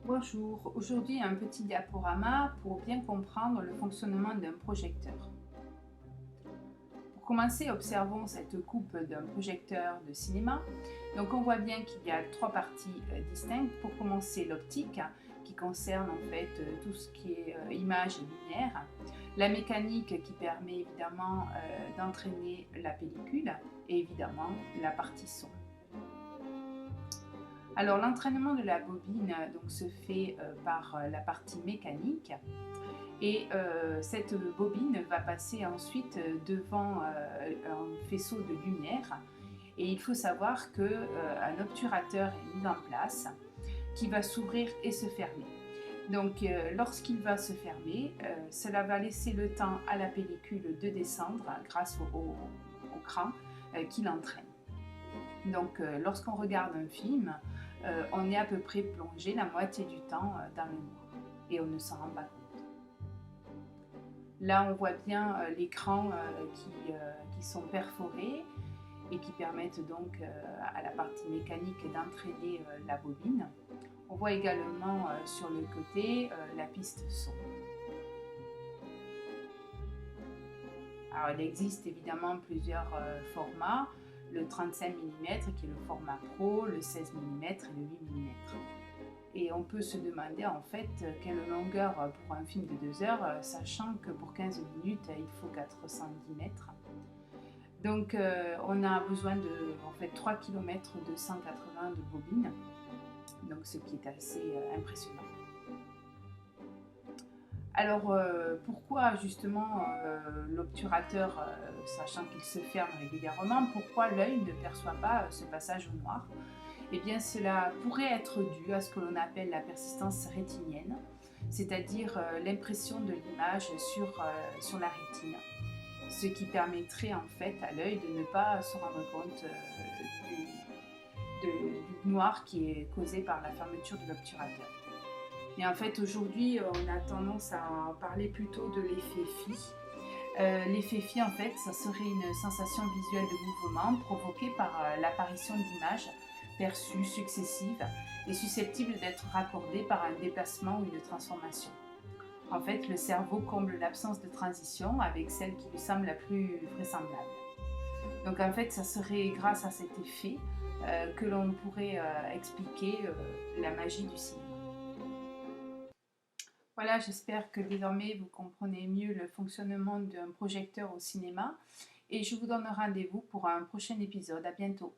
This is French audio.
Bonjour, aujourd'hui un petit diaporama pour bien comprendre le fonctionnement d'un projecteur. Pour commencer, observons cette coupe d'un projecteur de cinéma. Donc on voit bien qu'il y a trois parties distinctes. Pour commencer, l'optique qui concerne en fait tout ce qui est image et lumière, la mécanique qui permet évidemment d'entraîner la pellicule et évidemment la partie son. Alors l'entraînement de la bobine donc, se fait par la partie mécanique et cette bobine va passer ensuite devant un faisceau de lumière et il faut savoir qu'un obturateur est mis en place qui va s'ouvrir et se fermer. Donc lorsqu'il va se fermer, cela va laisser le temps à la pellicule de descendre grâce au cran qui l'entraîne. Donc lorsqu'on regarde un film, on est à peu près plongé la moitié du temps dans le noir et on ne s'en rend pas compte. Là, on voit bien l'écran qui sont perforés et qui permettent donc à la partie mécanique d'entraîner la bobine. On voit également sur le côté la piste son. Alors, il existe évidemment plusieurs formats. Le 35 mm qui est le format pro, le 16 mm et le 8 mm. Et on peut se demander en fait quelle longueur pour un film de 2 heures, sachant que pour 15 minutes il faut 410 mètres. Donc on a besoin de en fait 3 km de 180 de bobine, donc ce qui est assez impressionnant. Alors pourquoi justement l'obturateur, sachant qu'il se ferme régulièrement, pourquoi l'œil ne perçoit pas ce passage au noir? Eh bien cela pourrait être dû à ce que l'on appelle la persistance rétinienne, c'est-à-dire l'impression de l'image sur la rétine, ce qui permettrait en fait à l'œil de ne pas se rendre compte du noir qui est causé par la fermeture de l'obturateur. Et en fait, aujourd'hui, on a tendance à parler plutôt de l'effet Phi. L'effet Phi, en fait, ça serait une sensation visuelle de mouvement provoquée par l'apparition d'images perçues successives et susceptibles d'être raccordées par un déplacement ou une transformation. En fait, le cerveau comble l'absence de transition avec celle qui lui semble la plus vraisemblable. Donc en fait, ça serait grâce à cet effet que l'on pourrait expliquer la magie du cinéma. Voilà, j'espère que désormais vous comprenez mieux le fonctionnement d'un projecteur au cinéma et je vous donne rendez-vous pour un prochain épisode. À bientôt.